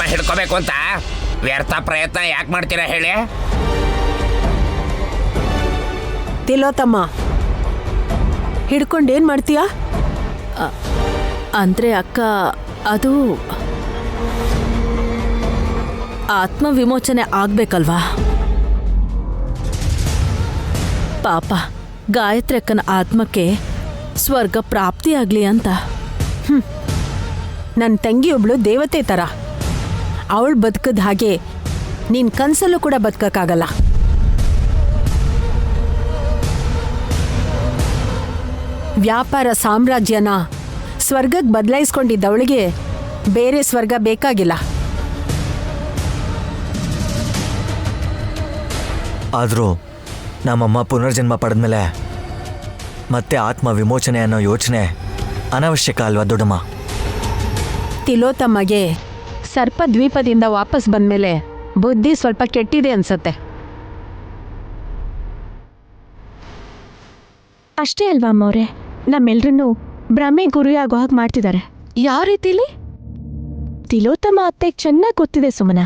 ಹಿಡ್ಕೋಬೇಕು ಅಂತ ವ್ಯರ್ಥ ಪ್ರಯತ್ನ ಯಾಕೆ ಮಾಡ್ತೀರಾ ಹೇಳಿ? ತಿಲೋತ್ತಮ್ಮ ಹಿಡ್ಕೊಂಡೇನ್ ಮಾಡ್ತೀಯಾ? ಅಂದ್ರೆ ಅಕ್ಕ, ಅದು ಆತ್ಮವಿಮೋಚನೆ ಆಗ್ಬೇಕಲ್ವಾ? ಪಾಪ ಗಾಯತ್ರಿ ಅಕ್ಕನ ಆತ್ಮಕ್ಕೆ ಸ್ವರ್ಗ ಪ್ರಾಪ್ತಿಯಾಗ್ಲಿ ಅಂತ. ನನ್ನ ತಂಗಿ ಒಬ್ಳು ದೇವತೆ ತರ. ಅವಳು ಬದುಕದ ಹಾಗೆ ನೀನ್ ಕನ್ಸಲ್ಲೂ ಕೂಡ ಬದುಕಕ್ಕಾಗಲ್ಲ. ವ್ಯಾಪಾರ ಸಾಮ್ರಾಜ್ಯನ ಸ್ವರ್ಗಕ್ಕೆ ಬದಲಾಯಿಸ್ಕೊಂಡಿದ್ದವಳಿಗೆ ಬೇರೆ ಸ್ವರ್ಗ ಬೇಕಾಗಿಲ್ಲ. ಆದರೂ ನಮ್ಮಮ್ಮ ಪುನರ್ಜನ್ಮ ಪಡೆದ್ಮೇಲೆ ಮತ್ತೆ ಆತ್ಮ ವಿಮೋಚನೆ ಅನ್ನೋ ಯೋಚನೆ ಅನಾವಶ್ಯಕ ಅಲ್ವಾ ದೊಡ್ಡಮ್ಮ? ತಿಲೋತ್ತಮ್ಮಗೆ ಸರ್ಪ ದ್ವೀಪದಿಂದ ವಾಪಸ್ ಬಂದ್ಮೇಲೆ ಬುದ್ಧಿ ಸ್ವಲ್ಪ ಕೆಟ್ಟಿದೆ ಅನ್ಸತ್ತೆ. ಅಷ್ಟೇ ಅಲ್ವಾ ಅಮ್ಮವ್ರೆ, ನಮ್ಮೆಲ್ರನ್ನೂ ಭ್ರಮೆ ಗುರಿಯಾಗೋ ಹಾಗೆ ಮಾಡ್ತಿದ್ದಾರೆ. ಯಾವ ರೀತಿಲಿ? ತಿಲೋತ್ತಮ ಅತ್ತೆಗೆ ಚೆನ್ನಾಗಿ ಗೊತ್ತಿದೆ ಸುಮನ.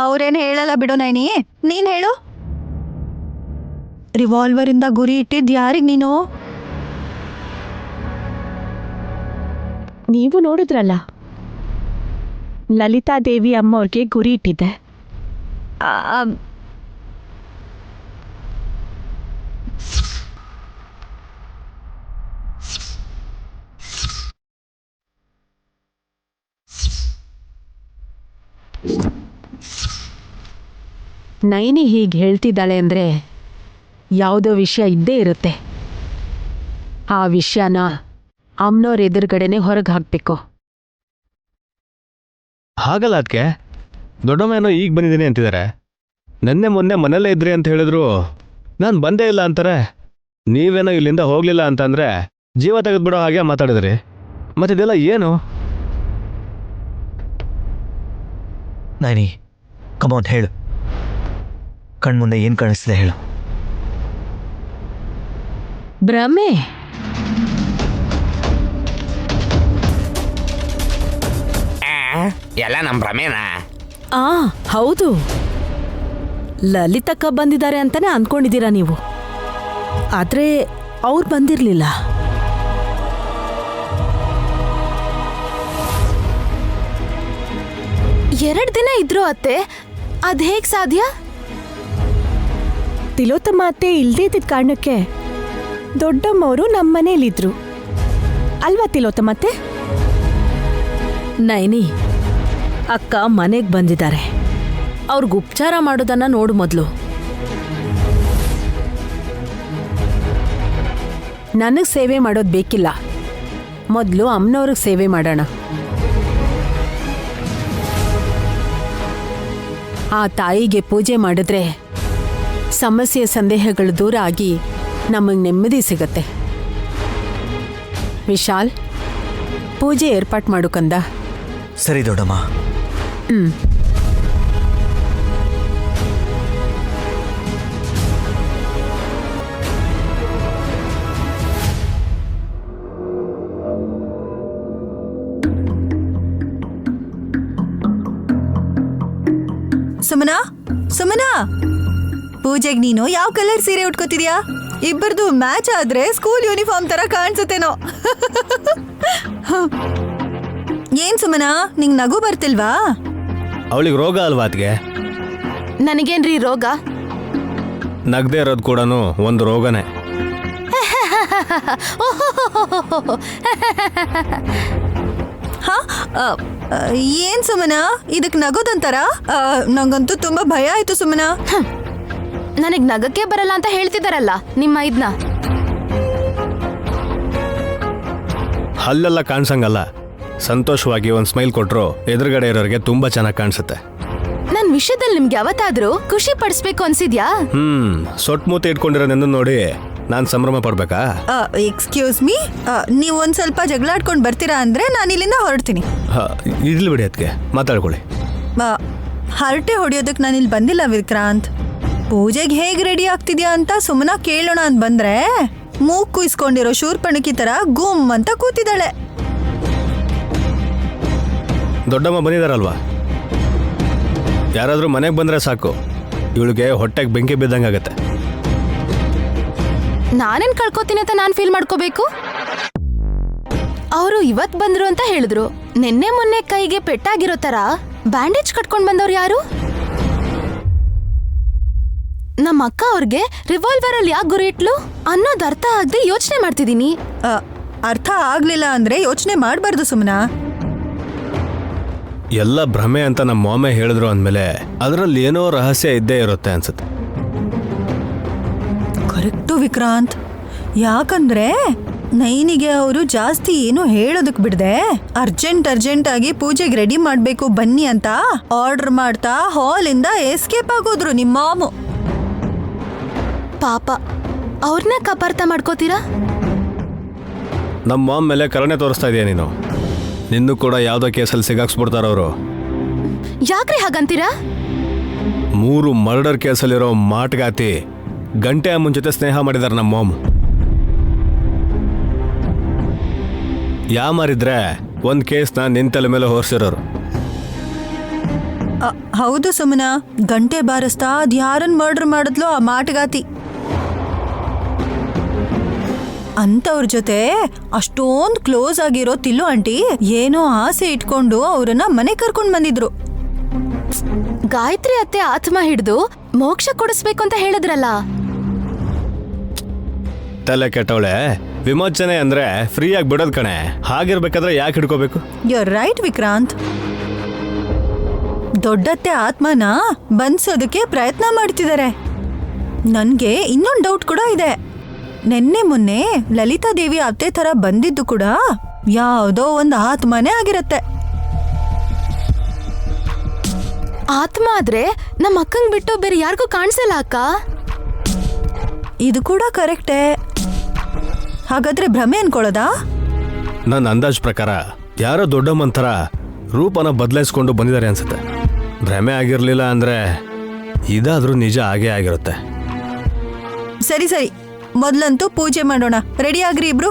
ಅವ್ರೇನು ಹೇಳಲ್ಲ ಬಿಡು ನೈನಿ, ನೀನ್ ಹೇಳು. ರಿವಾಲ್ವರ್ ಇಂದ ಗುರಿ ಇಟ್ಟಿದ್ ಯಾರಿಗ್ ನೀನು? ನೀವು ನೋಡಿದ್ರಲ್ಲ, ಲಲಿತಾ ದೇವಿ ಅಮ್ಮವ್ರಿಗೆ ಗುರಿ ಇಟ್ಟಿದ್ದೆ. ನೈನಿ ಹೀಗೆ ಹೇಳ್ತಿದ್ದಾಳೆ ಅಂದರೆ ಯಾವುದೋ ವಿಷಯ ಇದ್ದೇ ಇರುತ್ತೆ. ಆ ವಿಷಯನ ಅಮ್ಮನವ್ರ ಎದುರುಗಡೆನೆ ಹೊರಗೆ ಹಾಕಬೇಕು. ಹಾಗಲ್ಲ ಅದಕ್ಕೆ, ದೊಡ್ಡಮ್ಮ ಈಗ ಬಂದಿದ್ದೀನಿ ಅಂತಿದ್ದಾರೆ. ನೆನ್ನೆ ಮೊನ್ನೆ ಮನೆಯಲ್ಲೇ ಇದ್ರಿ ಅಂತ ಹೇಳಿದ್ರು, ನಾನು ಬಂದೇ ಇಲ್ಲ ಅಂತಾರೆ. ನೀವೇನೋ ಇಲ್ಲಿಂದ ಹೋಗಲಿಲ್ಲ ಅಂತಂದರೆ ಜೀವ ತೆಗೆದುಬಿಡೋ ಹಾಗೆ ಮಾತಾಡಿದ್ರಿ. ಮತ್ತಿದೆಲ್ಲ ಏನು? ನೈನಿ, ಕಮೌನ್ ಹೇಳು, ಕಣ್ಮುಂದೆ ಏನು ಕಾಣಿಸ್ತಿದೆ ಹೇಳು. ಭ್ರಮೆ. ಎಲ್ಲ ನಮ್ಮ ಭ್ರಮೇನಾ? ಹೌದು. ಲಲಿತಕ್ಕ ಬಂದಿದ್ದಾರೆ ಅಂತಾನೆ ಅಂದ್ಕೊಂಡಿದ್ದೀರಾ ನೀವು, ಆದ್ರೆ ಅವ್ರು ಬಂದಿರಲಿಲ್ಲ. ಎರಡು ದಿನ ಇದ್ರು ಅತ್ತೆ, ಅದ್ ಹೇಗ್ ಸಾಧ್ಯ? ತಿಲೋತ್ತಮ ಅತ್ತೆ ಇಲ್ದೇ ಇದ್ದಿದ್ದ ಕಾರಣಕ್ಕೆ ದೊಡ್ಡಮ್ಮವರು ನಮ್ಮ ಮನೇಲಿದ್ರು ಅಲ್ವಾ ತಿಲೋತ್ತಮ ಅತ್ತೆ? ನೈನಿ, ಅಕ್ಕ ಮನೆಗೆ ಬಂದಿದ್ದಾರೆ. ಅವ್ರಿಗೆ ಉಪಚಾರ ಮಾಡೋದನ್ನ ನೋಡು ಮೊದಲು. ನನಗೆ ಸೇವೆ ಮಾಡೋದು ಬೇಕಿಲ್ಲ, ಮೊದಲು ಅಮ್ಮನವ್ರಿಗೆ ಸೇವೆ ಮಾಡೋಣ. ಆ ತಾಯಿಗೆ ಪೂಜೆ ಮಾಡಿದ್ರೆ ಸಮಸ್ಯೆ ಸಂದೇಹಗಳು ದೂರ ಆಗಿ ನಮಗೆ ನೆಮ್ಮದಿ ಸಿಗತ್ತೆ. ವಿಶಾಲ್, ಪೂಜೆ ಏರ್ಪಾಟ್ ಮಾಡು ಕಂದ. ಸರಿ ದೊಡ್ಡಮ್ಮ. ಸುಮನಾ, ಸುಮನಾ, ಪೂಜೆಗೆ ನೀನು ಯಾವ ಕಲರ್ ಸೀರೆ ಉಟ್ಕೋತಿದ್ಯಾ? ಇಬ್ಬರದು ಮ್ಯಾಚ್ ಆದ್ರೆ ಸ್ಕೂಲ್ ಯೂನಿಫಾರ್ಮ್ ತರ ಕಾಣಿಸುತ್ತೇನೋ. ಏನ್ ಸುಮನಾ, ನಿಂಗ್ ನಗು ಬರ್ತಿಲ್ವಾ? ಅವಳಿಗೆ ರೋಗ ಅಲ್ವಾ ಅದ್ಗೆ? ನನಗೇನ್ರಿ ರೋಗ? ನಗದೇ ಇರೋದು ಕೂಡ ಒಂದು ರೋಗನೇ. ಹಾ, ಏನ್ ಸುಮನಾ, ಇದಕ್ ನಗೋದಂತಾರ? ನಂಗಂತೂ ತುಂಬಾ ಭಯ ಆಯ್ತು ಸುಮನಾ. ನನಗ್ ನಗಕ್ಕೆ ಬರಲ್ಲ ಅಂತ ಹೇಳ್ತಿದಾರಲ್ಲ ನಿಮ್ಮ ಇದನ್ನ. ಹಲ್ಲೆಲ್ಲ ಕಾಣಿಸಂಗಲ್ಲ, ಸಂತೋಷವಾಗಿ ಒಂದು ಸ್ಮೈಲ್ ಕೊಟ್ರು ಎದುರುಗಡೆ ಇರೋರಿಗೆ ತುಂಬಾ ಚೆನ್ನಾಗಿ ಕಾಣಿಸುತ್ತೆ. ನನ್ ವಿಷಯದಲ್ಲಿ ನಿಮ್ಗೆ ಯಾವತ್ತಾದ್ರೂ ಖುಷಿ ಪಡಿಸ್ಬೇಕು ಅನ್ಸಿದ್ಯಾ? ಸೊಟ್ ಮೂತಿ ಇಟ್ಕೊಂಡಿರೋದೆಂದು ನೋಡಿ ನಾನು ಸಂಭ್ರಮ ಪಡ್ಬೇಕಾ? ಎಕ್ಸ್ಕ್ಯೂಸ್ ಮೀ, ನೀವು ಒಂದ್ ಸ್ವಲ್ಪ ಜಗಳಾಡ್ಕೊಂಡು ಬರ್ತೀರಾ ಅಂದ್ರೆ ನಾನು ಇಲ್ಲಿಂದ ಹೊರಡ್ತೀನಿ. ಇರ್ಲಿ ಬಿಡಿ, ಅದಕ್ಕೆ ಮಾತಾಡ್ಕೊಳ್ಳಿ. ಹರಟೆ ಹೊಡಿಯೋದಕ್ಕೆ ನಾನು ಇಲ್ಲಿ ಬಂದಿಲ್ಲ ವಿಕ್ರಾಂತ್. ಪೂಜೆಗೆ ಹೇಗೆ ರೆಡಿ ಆಗ್ತಿದ್ಯಾ ಅಂತ ಸುಮ್ಮನ ಕೇಳೋಣ ಅಂತ ಬಂದ್ರೆ ಮೂಗ್ ಕುಯ್ಸ್ಕೊಂಡಿರೋ ಶೂರ್ಪಣಕಿ ತರ ಗುಮ್ ಅಂತ ಕೂತಿದ್ದಾಳೆ. ದೊಡ್ಡಮ್ಮ ಬಂದಿದಾರಲ್ವಾ, ಯಾರಾದರೂ ಮನೆಗೆ ಬಂದರೆ ಸಾಕು, ಇವಳಿಗೆ ಹೊಟ್ಟೆಗೆ ಬೆಂಕಿ ಬಿದ್ದಂಗಾಗತ್ತೆ. ನಾನೇನ್ ಕಳ್ಕೊತೀನಿ ಅಂತ ನಾನು ಫೀಲ್ ಮಾಡ್ಕೋಬೇಕು? ಅವರು ಇವತ್ ಬಂದ್ರು ಅಂತ ಹೇಳಿದ್ರು. ನಿನ್ನೆ ಮೊನ್ನೆ ಕೈಗೆ ಪೆಟ್ಟಾಗಿರೋ ತರ ಬ್ಯಾಂಡೇಜ್ ಕಟ್ಕೊಂಡ್ ಬಂದವ್ರು ಯಾರು? ನಮ್ಮ ಅಕ್ಕ ಅವ್ರಿಗೆ ರಿವಾಲ್ವರ್ ಅಲ್ಲಿ ಯಾಕೆ ಗುರಿ ಇಟ್ಲು ಅನ್ನೋದು ಅರ್ಥ ಆಗದೆ ಯೋಚನೆ ಮಾಡ್ತಿದೀನಿ. ಅರ್ಥ ಆಗ್ಲಿಲ್ಲ ಅಂದ್ರೆ ಯೋಚನೆ ಮಾಡಬಾರ್ದು ಸುಮನಾ. ಎಲ್ಲ ಭ್ರಮೆ ಅಂತ ನಮ್ಮ ಮಾಮೆ ಹೇಳಿದ್ರು ಅಂದಮೇಲೆ ಅದರಲ್ಲಿ ಏನೋ ರಹಸ್ಯ ಇದ್ದೇ ಇರುತ್ತೆ ಅನ್ಸುತ್ತೆ. ಕರೆಕ್ಟು ವಿಕ್ರಾಂತ್. ಯಾಕಂದ್ರೆ ನೈನಿಗೆ ಅವರು ಜಾಸ್ತಿ ಏನು ಹೇಳೋದಕ್ ಬಿಡದೆ ಅರ್ಜೆಂಟ್ ಆಗಿ ಪೂಜೆಗೆ ರೆಡಿ ಮಾಡ್ಬೇಕು ಬನ್ನಿ ಅಂತ ಆರ್ಡರ್ ಮಾಡ್ತಾ ಹಾಲಿಂದ ಎಸ್ಕೇಪ್ ಆಗೋದ್ರು ನಿಮ್ಮ ಮಾಮು. ಪಾಪ ಅವ್ರನ್ನ ಕಪಾರ್ಥ ಮಾಡ್ಕೋತೀರಾ? ನಮ್ಮ ಮಾಮ್ ಮೇಲೆ ಕರುಣೆ ತೋರಿಸ್ತಾ ಇದೆಯಾ ನೀನು? ನಿನ್ನೂ ಕೂಡ ಯಾವುದೋ ಕೇಸಲ್ಲಿ ಸಿಗಾಕ್ಸ್ಬಿಡ್ತಾರವರು. ಯಾಕ್ರಿ ಹಾಗಂತೀರಾ? 3 ಮರ್ಡರ್ ಕೇಸಲ್ಲಿರೋ ಮಾಟಗಾತಿ ಗಂಟೆ ಅಮ್ಮನ ಜೊತೆ ಸ್ನೇಹ ಮಾಡಿದ್ದಾರೆ ನಮ್ಮ ಮಾಮ್. ಯಾಮಾರಿದ್ರೆ ಒಂದು ಕೇಸ್ನ ನಿನ್ನ ತಲೆ ಮೇಲೆ ಹೊರಿಸಿರೋರು. ಹೌದು ಸುಮನಾ, ಗಂಟೆ ಬಾರಿಸ್ತಾ ಅದ್ಯಾರನ್ ಮರ್ಡರ್ ಮಾಡಿದ್ಲು ಆ ಮಾಟಗಾತಿ. ಅಂತವ್ರ ಜೊತೆ ಅಷ್ಟೊಂದು ಕ್ಲೋಸ್ ಆಗಿರೋ ತಿಲ್ಲು ಆಂಟಿ ಏನೋ ಆಸೆ ಇಟ್ಕೊಂಡು ಅವ್ರನ್ನ ಮನೆ ಕರ್ಕೊಂಡ್ ಬಂದಿದ್ರು. ಗಾಯತ್ರಿ ಅತ್ತೆ ಆತ್ಮ ಹಿಡಿದು ಮೋಕ್ಷ ಕೊಡಿಸ್ಬೇಕು ಅಂತ ಹೇಳಿದ್ರಲ್ಲ. ತಲೆ ಕೆಟ್ಟವಳೆ. ವಿಮೋಚನೆ ಅಂದ್ರೆ ಫ್ರೀಯಾಗಿ ಬಿಡೋದ್ ಕಣೆ. ಹಾಗಿರ್ಬೇಕಾದ್ರೆ ಯಾಕೆ ಹಿಡ್ಕೋಬೇಕು? You are right Vikrant. ದೊಡ್ಡತ್ತೆ ಆತ್ಮನ ಬಂದ್ಸೋದಕ್ಕೆ ಪ್ರಯತ್ನ ಮಾಡ್ತಿದ್ದಾರೆ. ನನ್ಗೆ ಇನ್ನೊಂದು ಡೌಟ್ ಕೂಡ ಇದೆ. ನಿನ್ನೆ ಮೊನ್ನೆ ಲಲಿತಾ ದೇವಿ ಅತ್ತೆ ತರ ಬಂದಿದ್ದು ಕೂಡ ಯಾವುದೋ ಒಂದು ಆತ್ಮನೇ ಆಗಿರತ್ತೆ. ಆತ್ಮ ಆದ್ರೆ ನಮ್ಮ ಅಕ್ಕಂಗ್ ಬಿಟ್ಟು ಬೇರೆ ಯಾರಿಗೂ ಕಾಣಿಸಲ್ಲ ಅಕ್ಕ. ಇದು ಕೂಡ ಕರೆಕ್ಟೇ. ಹಾಗಾದ್ರೆ ಭ್ರಮೆ ಅನ್ಕೊಳ್ಳೋದಾ? ನನ್ನ ಅಂದಾಜ್ ಪ್ರಕಾರ ಯಾರೋ ದೊಡ್ಡಮ್ಮನ ಥರ ರೂಪನ ಬದಲಾಯಿಸ್ಕೊಂಡು ಬಂದಿದ್ದಾರೆ ಅನ್ಸುತ್ತೆ. ಭ್ರಮೆ ಆಗಿರ್ಲಿಲ್ಲ ಅಂದ್ರೆ ಇದಾದ್ರೂ ನಿಜ ಆಗೇ ಆಗಿರುತ್ತೆ. ಸರಿ ಮೊದ್ಲಂತೂ ಪೂಜೆ ಮಾಡೋಣ. ರೆಡಿ ಆಗ್ರಿ ಇಬ್ರು.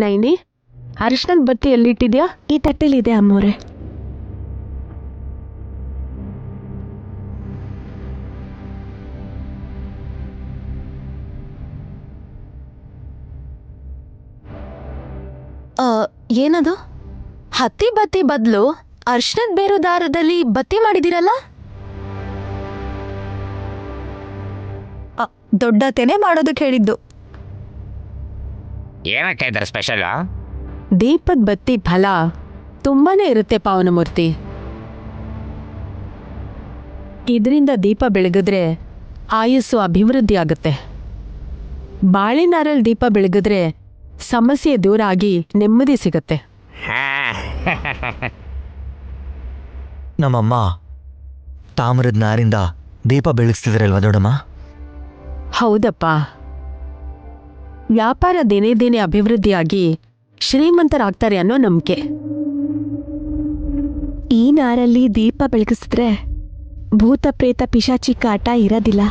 ನೈನಿ, ಅರಿಶಿನದ ಬತ್ತಿ ಎಲ್ಲಿಟ್ಟಿದ್ಯಾ? ಈ ತಟ್ಟೆಲಿದೆ ಅಮ್ಮೋರೆ. ಏನದು? ಹತ್ತಿ ಬತ್ತಿ ಬದಲು ಅರ್ಶನದ ಬೇರು ದಾರದಲ್ಲಿ ಬತ್ತಿ ಮಾಡಿದಿರಲ್ಲ? ದೊಡ್ಡತೆನೆ ಮಾಡೋದಕ್ಕೆ ಹೇಳಿದ್ದು. ಏನಕ್ಕೆ ಇದ್ದಾರೆ ಸ್ಪೆಷಲ್? ದೀಪದ ಬತ್ತಿ ಫಲ ತುಂಬಾನೇ ಇರುತ್ತೆ ಪಾವನಮೂರ್ತಿ. ಇದರಿಂದ ದೀಪ ಬೆಳಗಿದ್ರೆ ಆಯುಸ್ಸು ಅಭಿವೃದ್ಧಿ ಆಗುತ್ತೆ. ಬಾಳಿನಾರಲ್ಲಿ ದೀಪ ಬೆಳಗಿದ್ರೆ ಸಮಸ್ಯೆ ದೂರ ಆಗಿ ನೆಮ್ಮದಿ ಸಿಗತ್ತೆ. ನಮ್ಮಮ್ಮ ತಾಮ್ರದ ನಾರಿಂದ ದೀಪ ಬೆಳಗಿಸ್ತಿದ್ರಲ್ವಾ ದೊಡ್ಡಮ್ಮ? ಹೌದಪ್ಪ. ವ್ಯಾಪಾರ ದಿನೇ ದಿನೇ ಅಭಿವೃದ್ಧಿಯಾಗಿ ಶ್ರೀಮಂತರಾಗ್ತಾರೆ ಅನ್ನೋ ನಂಬಿಕೆ. ಈ ನಾರಲ್ಲಿ ದೀಪ ಬೆಳಗಿಸಿದ್ರೆ ಭೂತ ಪ್ರೇತ ಪಿಶಾಚಿ ಕಾಟ ಇರೋದಿಲ್ಲ.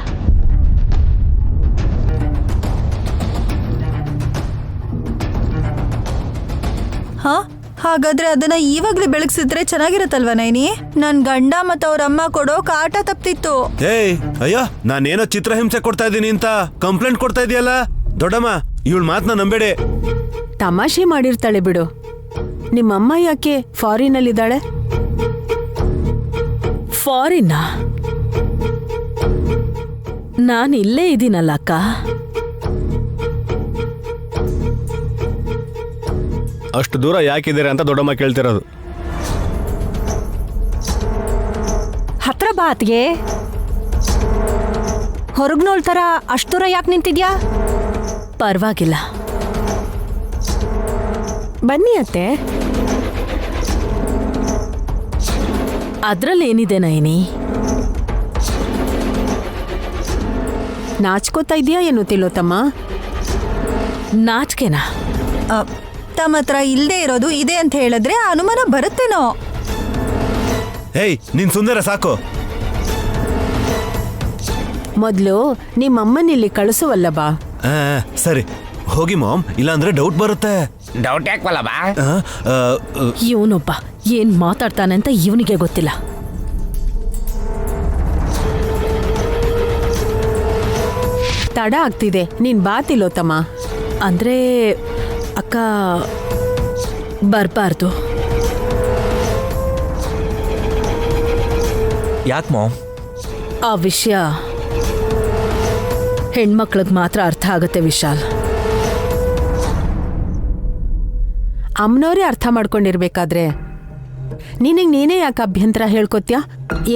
ಹಾಗಾದ್ರೆ ಅದನ್ನ ಇವಾಗ್ಲೇ ಬೆಳಗ್ಸಿದ್ರೆ ಚೆನ್ನಾಗಿರತ್ತಲ್ವಾ ನೈನಿ? ನನ್ ಗಂಡ ಮತ್ತು ಅವ್ರ ಅಮ್ಮ ಕೊಡೋ ಕಾಟ ತಪ್ತಿತ್ತು. ಏಯ್ ಅಯ್ಯೋ, ನಾನೇನೋ ಚಿತ್ರಹಿಂಸೆ ಕೊಡ್ತಾ ಇದ್ದೀನಿ ಅಂತ ಕಂಪ್ಲೇಂಟ್ ಕೊಡ್ತಾ ಇದೆಯಲ್ಲ ದೊಡ್ಡಮ್ಮ. ಇವಳ ಮಾತನ್ನ ನಂಬೇಡಿ. ತಮಾಷೆ ಮಾಡಿರ್ತಾಳೆ ಬಿಡು. ನಿಮ್ಮಮ್ಮ ಯಾಕೆ ಫಾರಿನಲ್ಲಿದ್ದಾಳೆ? ಫಾರಿನ್ನ? ನಾನು ಇಲ್ಲೇ ಇದ್ದೀನಲ್ಲ ಅಕ್ಕ. ಅಷ್ಟು ದೂರ ಯಾಕಿದ್ದೀರಾ ಅಂತ ದೊಡ್ಡಮ್ಮ ಕೇಳ್ತಿರೋದು. ಹತ್ರ ಬಾ ಅತ್ಗೆ. ಹೊರಗ್ನೋಳ್ ಥರ ಅಷ್ಟು ದೂರ ಯಾಕೆ ನಿಂತಿದ್ಯಾ? ಪರವಾಗಿಲ್ಲ, ಬನ್ನಿ ಅತ್ತೆ. ಅದ್ರಲ್ಲೇನಿದೆ ನಯನಿ? ನಾಚ್ಕೋತಾ ಇದೆಯಾ ಏನು ತಿಲೋತ್ತಮ್ಮ? ನಾಚಿಕೆನಾ? ತಮ್ಮ ಹತ್ರ ಇಲ್ಲದೆ ಇರೋದು ಇದೆ ಅಂತ ಹೇಳಿದ್ರೆ ಅನುಮಾನ ಬರುತ್ತೇನೋ. ಹೇಯ್ ನೀನ್ ಸುಂದರ ಸಾಕು. ಮೊದಲು ನಿಮ್ಮಮ್ಮನಿಲ್ಲಿ ಕಳಿಸುವಲ್ಲ ಬಾ. ಆ, ಸರಿ ಹೋಗಿ ಮಾಮ್, ಇಲ್ಲಾಂದ್ರೆ ಡೌಟ್ ಬರುತ್ತೆ. ಡೌಟ್ ಯಾಕಲ್ಲ ಬಾ. ಆ, ಆ, ಇವನೊಬ್ಬ ಏನ್ ಮಾತಾಡ್ತಾನೆ ಅಂತ ಇವನಿಗೆ ಗೊತ್ತಿಲ್ಲ. ತಡ ಆಗ್ತಿದೆ, ನೀನ್ ಬಾ ತಿಲೋತ್ತಮ್ಮ. ಅಂದ್ರೆ ಅಕ್ಕ ಬರ್ಬಾರ್ದು. ಯಾಕೆ ಮಾಮ್? ಆ ವಿಷಯ ಹೆಣ್ಮಕ್ಳಿಗೆ ಮಾತ್ರ ಅರ್ಥ ಆಗುತ್ತೆ ವಿಶಾಲ್. ಅಮ್ಮನವರೇ ಅರ್ಥ ಮಾಡ್ಕೊಂಡಿರ್ಬೇಕಾದ್ರೆ ನಿನಗೆ ನೀನೇ ಯಾಕೆ ಅಭ್ಯಂತರ ಹೇಳ್ಕೊತ್ಯಾ?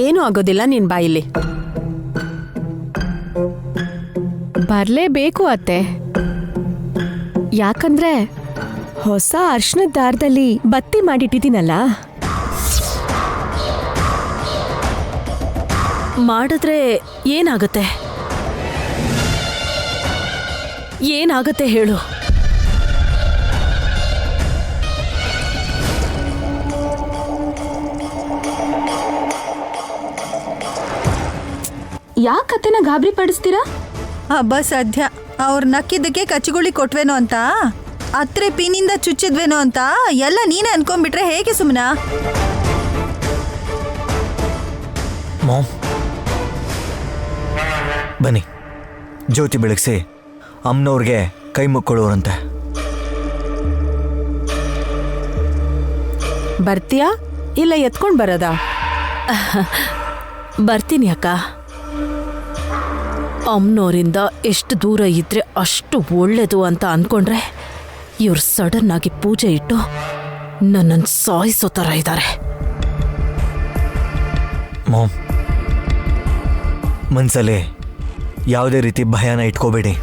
ಏನೂ ಆಗೋದಿಲ್ಲ, ನೀನ್ ಬಾ ಇಲ್ಲಿ. ಬರಲೇಬೇಕು ಅತ್ತೆ. ಯಾಕಂದ್ರೆ ಹೊಸ ಅರ್ಶನದ ದಾರದಲ್ಲಿ ಬತ್ತಿ ಮಾಡಿಟ್ಟಿದ್ದೀನಲ್ಲ. ಮಾಡಿದ್ರೆ ಏನಾಗುತ್ತೆ? ಏನಾಗುತ್ತೆ ಹೇಳು? ಯಾಕತ್ತೆನ ಗಾಬರಿ ಪಡಿಸ್ತೀರಾ? ಹಬ್ಬ ಸದ್ಯ ಅವ್ರು ನಕ್ಕಿದ್ದಕ್ಕೆ ಕಚ್ಚುಗುಳಿ ಕೊಟ್ವೇನೋ ಅಂತ, ಅತ್ರೆ ಪಿನಿಂದ ಚುಚ್ಚಿದ್ವೇನೋ ಅಂತ ಎಲ್ಲ ನೀನೇ ಅನ್ಕೊಂಡ್ಬಿಟ್ರೆ ಹೇಗೆ ಸುಮ್ಮನಾ? ಮಾಮ್ ಬನ್ನಿ, ಜ್ಯೋತಿ ಬೆಳಗಿಸಿ ಅಮ್ಮನವ್ರಿಗೆ ಕೈ ಮುಕ್ಕೊಳ್ಳೋರಂತೆ. ಬರ್ತೀಯಾ ಇಲ್ಲ ಎತ್ಕೊಂಡ್ ಬರೋದಾ? ಬರ್ತೀನಿ ಅಕ್ಕ. ಅಮ್ಮನವರಿಂದ ಎಷ್ಟು ದೂರ ಇದ್ರೆ ಅಷ್ಟು ಒಳ್ಳೇದು ಅಂತ ಅಂದ್ಕೊಂಡ್ರೆ ಇವ್ರು ಸಡನ್ ಆಗಿ ಪೂಜೆ ಇಟ್ಟು ನನ್ನನ್ನು ಸಾಯಿಸೋ ಥರ ಇದ್ದಾರೆ. ಮಾಮ್ ಮನ್ಸಲ್ಲಿ ಯಾವುದೇ ರೀತಿ ಭಯನ ಇಟ್ಕೋಬೇಡಿ.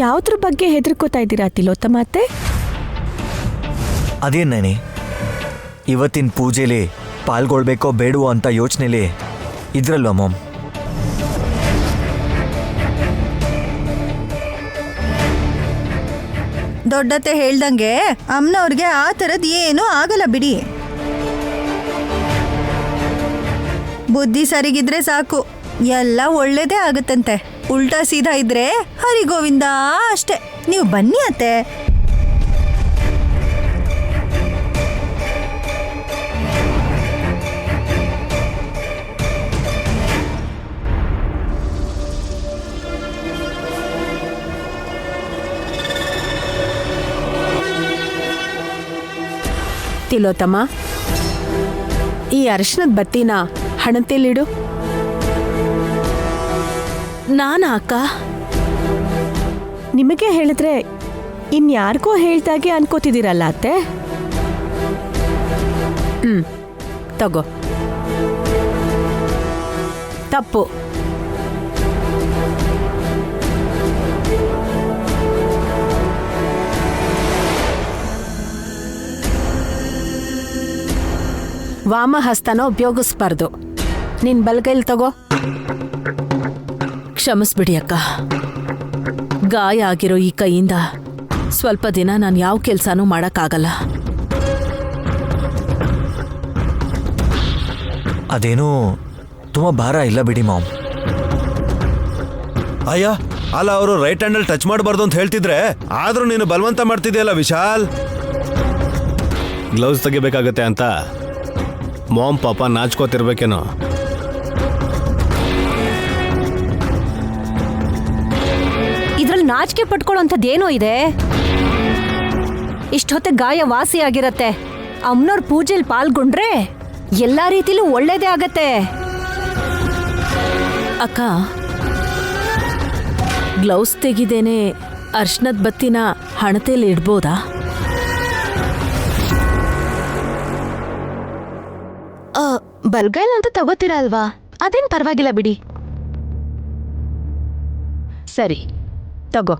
ಯಾವ್ದ್ರ ಬಗ್ಗೆ ಹೆದರ್ಕೋತಾ ಇದ್ದೀರಾ ತಿಲೋತ್ತಮ ಅತ್ತೆ? ಅದೇನೇನೆ ಇವತ್ತಿನ ಪೂಜೆಲಿ ಪಾಲ್ಗೊಳ್ಬೇಕೋ ಬೇಡವೋ ಅಂತ ಯೋಚನೆಲಿ ಇದ್ರಲ್ವ ಮಾಮ್? ದೊಡ್ಡತ್ತೆ ಹೇಳ್ದಂಗೆ ಅಮ್ಮನವ್ರಿಗೆ ಆ ಥರದ್ದು ಏನೂ ಆಗಲ್ಲ ಬಿಡಿ. ಬುದ್ಧಿ ಸರಿಗಿದ್ರೆ ಸಾಕು, ಎಲ್ಲ ಒಳ್ಳೇದೇ ಆಗುತ್ತಂತೆ. ಉಲ್ಟಾ ಸೀದಾ ಇದ್ರೆ ಹರಿಗೋವಿಂದ ಅಷ್ಟೇ. ನೀವು ಬನ್ನಿ ಅತ್ತೆ. ತಿಲೋತ್ತಮ್ಮ, ಈ ಅರಿಶಿನದ ಬತ್ತಿನ ಹಣತೆಲಿಡು. ನಾನಾ ಅಕ್ಕ? ನಿಮಗೆ ಹೇಳಿದ್ರೆ ಇನ್ಯಾರಿಗೋ ಹೇಳ್ದಾಗೆ ಅನ್ಕೋತಿದ್ದೀರಲ್ಲ ಅತ್ತೆ? ತಗೋ. ತಪ್ಪು. ವಾಮಹಸ್ತನ ಉಪಯೋಗಿಸ್ಬಾರ್ದು. ನಿನ್ ಬಲ್ಗೈಲಿ ತಗೋ. ಕ್ಷಮಿಸ್ಬಿಡಿ ಅಕ್ಕ. ಗಾಯ ಆಗಿರೋ ಈ ಕೈಯಿಂದ ಸ್ವಲ್ಪ ದಿನ ನಾನು ಯಾವ ಕೆಲಸನೂ ಮಾಡೋಕ್ಕಾಗಲ್ಲ. ಅದೇನೂ ತುಂಬ ಭಾರ ಇಲ್ಲ ಬಿಡಿ ಮಾಮ್. ಅಯ್ಯ ಅಲ್ಲ, ಅವರು ರೈಟ್ ಹ್ಯಾಂಡಲ್ಲಿ ಟಚ್ ಮಾಡಬಾರ್ದು ಅಂತ ಹೇಳ್ತಿದ್ರೆ ಆದ್ರೂ ನೀನು ಬಲವಂತ ಮಾಡ್ತಿದ್ಯಲ್ಲ ವಿಶಾಲ್. ಗ್ಲೌಸ್ ತೆಗಿಬೇಕಾಗತ್ತೆ ಅಂತ ಮಾಮ್ ಪಾಪ ನಾಚ್ಕೋತಿರ್ಬೇಕೇನೋ. ಇದ್ರಲ್ಲಿ ನಾಚಿಕೆ ಪಟ್ಕೊಳ್ಳೋಂಥದ್ದೇನೋ ಇದೆ. ಇಷ್ಟೊತ್ತೆ ಗಾಯ ವಾಸಿ ಆಗಿರತ್ತೆ. ಅಮ್ಮನವ್ರ ಪೂಜೆಲಿ ಪಾಲ್ಗೊಂಡ್ರೆ ಎಲ್ಲಾ ರೀತಿಲೂ ಒಳ್ಳೇದೇ ಆಗತ್ತೆ. ಅಕ್ಕ, ಗ್ಲೌಸ್ ತೆಗಿದೇನೆ ಅರ್ಶನದ ಬತ್ತಿನ ಹಣತೆಯಲ್ಲಿ ಇಡ್ಬೋದಾ? ಬಲ್ಗೈಲ್ ಅಂತ ತಗೋತೀರಾ ಅಲ್ವಾ, ಅದೇನ್ ಪರವಾಗಿಲ್ಲ ಬಿಡಿ. ಸರಿ ತಗೋ.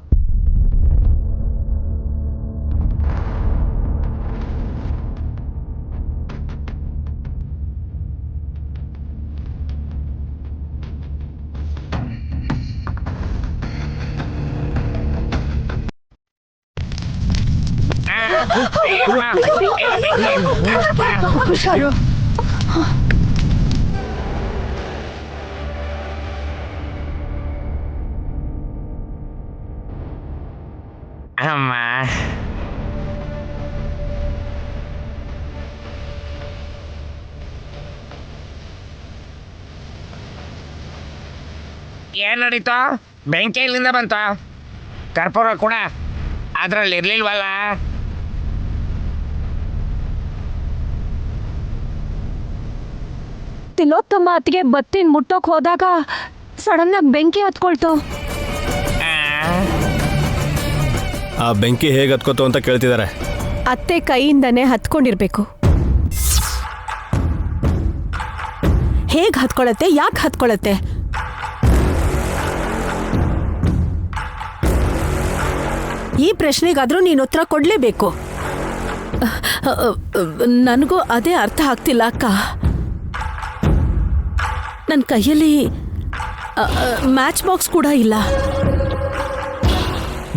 ಅಮ್ಮ, ಏನ್ ನಡೀತು? ಬೆಂಕಿ ಇಲ್ಲಿಂದ ಬಂತ? ಕರ್ಪೂರ ಕೂಡ ಅದ್ರಲ್ಲಿ ಇರ್ಲಿಲ್ವಲ್ಲ? ತಿಲೋತ್ತಮ್ಮ ಅತ್ತಿಗೆ ಬತ್ತಿನ ಮುಟ್ಟೋಕ್ ಹೋದಾಗ ಸಡನ್ ಆಗಿ ಬೆಂಕಿ ಹತ್ಕೊಳ್ತು. ಆ ಬೆಂಕಿ ಹೇಗೆ ಹತ್ಕೋತು ಅಂತ ಕೇಳ್ತಿದ್ದಾರೆ. ಅತ್ತೆ ಕೈಯಿಂದನೇ ಹತ್ಕೊಂಡಿರ್ಬೇಕು. ಹೇಗ್ ಹತ್ಕೊಳತ್ತೆ? ಯಾಕೆ ಹತ್ಕೊಳತ್ತೆ? ಈ ಪ್ರಶ್ನೆಗಾದ್ರೂ ನೀನು ಉತ್ತರ ಕೊಡ್ಲೇಬೇಕು. ನನಗೂ ಅದೇ ಅರ್ಥ ಆಗ್ತಿಲ್ಲ ಅಕ್ಕ. ನನ್ನ ಕೈಯಲ್ಲಿ ಮ್ಯಾಚ್ ಬಾಕ್ಸ್ ಕೂಡ ಇಲ್ಲ.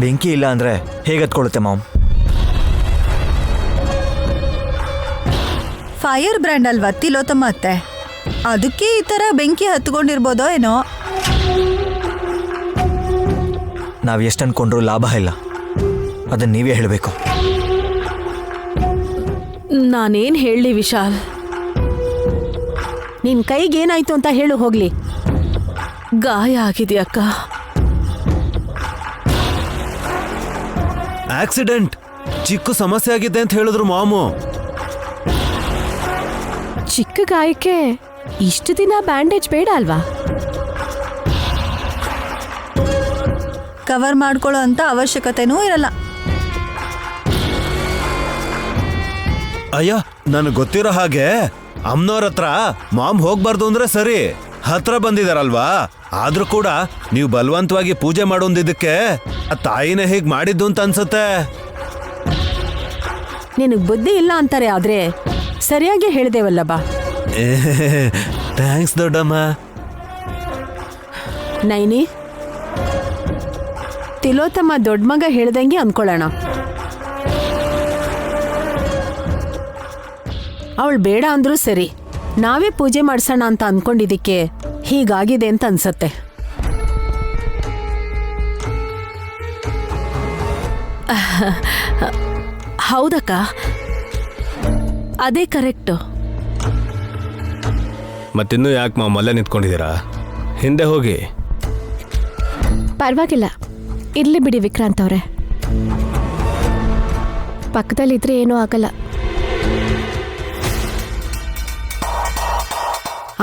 ಬೆಂಕಿ ಇಲ್ಲ ಅಂದ್ರೆ ಹೇಗೆ ಹತ್ಕೊಳ್ಳುತ್ತೆ ಮಾಮ್? ಫೈರ್ ಬ್ರ್ಯಾಂಡ್ ಅಲ್ವಾ ತಿಲೋತ್ತಮ್ಮ ಅತ್ತೆ, ಅದಕ್ಕೆ ಈ ಥರ ಬೆಂಕಿ ಹತ್ಕೊಂಡಿರ್ಬೋದೋ ಏನೋ. ನಾವು ಎಷ್ಟು ಅನ್ಕೊಂಡ್ರೂ ಲಾಭ ಇಲ್ಲ, ಅದನ್ನ ನೀವೇ ಹೇಳಬೇಕು. ನಾನೇನು ಹೇಳಲಿ ವಿಶಾಲ್? ನಿನ್ ಕೈಗೇನಾಯ್ತು ಅಂತ ಹೇಳು ಹೋಗ್ಲಿ. ಗಾಯ ಆಗಿದೆ ಅಕ್ಕ. ಆಕ್ಸಿಡೆಂಟ್, ಚಿಕ್ಕ ಸಮಸ್ಯೆ ಆಗಿದೆ ಅಂತ ಹೇಳಿದ್ರು ಮಾಮು. ಚಿಕ್ಕ ಗಾಯಕ್ಕೆ ಇಷ್ಟು ದಿನ ಬ್ಯಾಂಡೇಜ್ ಬೇಡ ಅಲ್ವಾ? ಕವರ್ ಮಾಡ್ಕೊಳ್ಳೋ ಅಂತ ಅವಶ್ಯಕತೆನೂ ಇರಲ್ಲ. ಅಯ್ಯ, ನನಗೆ ಗೊತ್ತಿರೋ ಹಾಗೆ ಅಮ್ಮನವ್ರ ಹತ್ರ ಮಾಮ್ ಹೋಗ್ಬಾರ್ದು ಅಂದ್ರೆ ಸರಿ, ಹತ್ರ ಬಂದಿದಾರಲ್ವಾ, ಆದ್ರೂ ಕೂಡ ನೀವು ಬಲವಂತವಾಗಿ ಪೂಜೆ ಮಾಡೋದಿದ್ದಕ್ಕೆ ಆ ತಾಯಿನೇ ಹೀಗೆ ಮಾಡಿದ್ದು ಅಂತ ಅನ್ಸುತ್ತೆ. ನಿನಗ್ ಬುದ್ಧಿ ಇಲ್ಲ ಅಂತಾರೆ, ಆದ್ರೆ ಸರಿಯಾಗಿ ಹೇಳ್ದೇವಲ್ಲ ಬಾ. ಥ್ಯಾಂಕ್ಸ್ ದೊಡ್ಡಮ್ಮ. ನೈನಿ, ತಿಲೋತ್ತಮ್ಮ ದೊಡ್ಡ ಮಗ ಹೇಳ್ದಂಗೆ ಅನ್ಕೊಳ್ಳೋಣ. ಅವಳು ಬೇಡ ಅಂದ್ರೂ ಸರಿ, ನಾವೇ ಪೂಜೆ ಮಾಡ್ಸೋಣ ಅಂತ ಅನ್ಕೊಂಡಿದ್ದಕ್ಕೆ ಹೀಗಾಗಿದೆ ಅಂತ ಅನ್ಸತ್ತೆ. ಹೌದಕ್ಕ, ಅದೇ ಕರೆಕ್ಟು. ಮತ್ತಿನ್ನೂ ಯಾಕೆ ಮಾಮ್ ಅಲ್ಲೇ ನಿಂತ್ಕೊಂಡಿದ್ದೀರಾ? ಹಿಂದೆ ಹೋಗಿ. ಪರವಾಗಿಲ್ಲ, ಇರ್ಲಿ ಬಿಡಿ ವಿಕ್ರಾಂತ್ ಅವ್ರೆ, ಪಕ್ಕದಲ್ಲಿದ್ರೆ ಏನೂ ಆಗಲ್ಲ.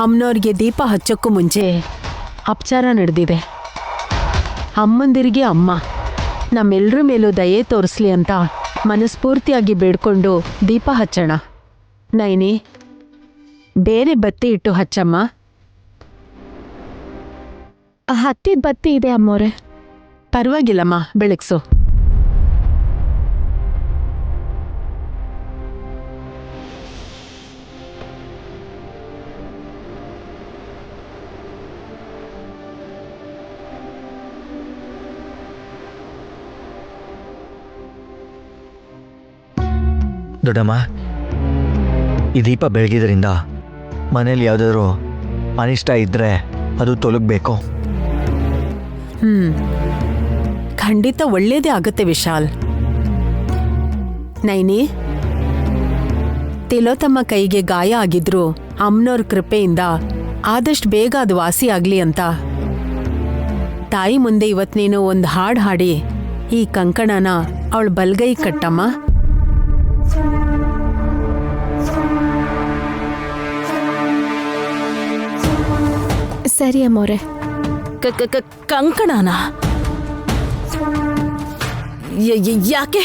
ಅಮ್ಮನವ್ರಿಗೆ ದೀಪ ಹಚ್ಚೋಕ್ಕೂ ಮುಂಚೆ ಅಪಚಾರ ನಡೆದಿದೆ. ಅಮ್ಮಂದಿರಿಗೆ ಅಮ್ಮ ನಮ್ಮೆಲ್ಲರ ಮೇಲೂ ದಯೆ ತೋರಿಸ್ಲಿ ಅಂತ ಮನಸ್ಫೂರ್ತಿಯಾಗಿ ಬೇಡ್ಕೊಂಡು ದೀಪ ಹಚ್ಚೋಣ. ನೈನಿ, ಬೇರೆ ಬತ್ತಿ ಇಟ್ಟು ಹಚ್ಚಮ್ಮ. ಹತ್ತಿದ ಬತ್ತಿ ಇದೆ ಅಮ್ಮೋರೆ. ಪರವಾಗಿಲ್ಲಮ್ಮ, ಬೆಳಗ್ಸು. ದೊಡ್ಡಮ್ಮ, ಈ ದೀಪ ಬೆಳಗಿದ್ರಿಂದ ಮನೇಲಿ ಯಾವುದಾದ್ರೂ ಅನಿಷ್ಟ ಇದ್ದರೆ ಅದು ತೊಲಗಬೇಕು. ಖಂಡಿತ ಒಳ್ಳೇದೇ ಆಗುತ್ತೆ ವಿಶಾಲ್. ನೈನಿ, ತಿಲೋತ್ತಮ್ಮ ಕೈಗೆ ಗಾಯ ಆಗಿದ್ರು ಅಮ್ಮನವ್ರ ಕೃಪೆಯಿಂದ ಆದಷ್ಟು ಬೇಗ ಅದು ವಾಸಿ ಆಗ್ಲಿ ಅಂತ ತಾಯಿ ಮುಂದೆ ಇವತ್ತು ನೀನು ಒಂದು ಹಾಡು ಹಾಡಿ ಈ ಕಂಕಣನ ಅವಳ ಬಲ್ಗೈ ಕಟ್ಟಮ್ಮ. ಸರಿ ಅಮ್ಮೋರೆ. ಕಂಕಣನ ಯಾಕೆ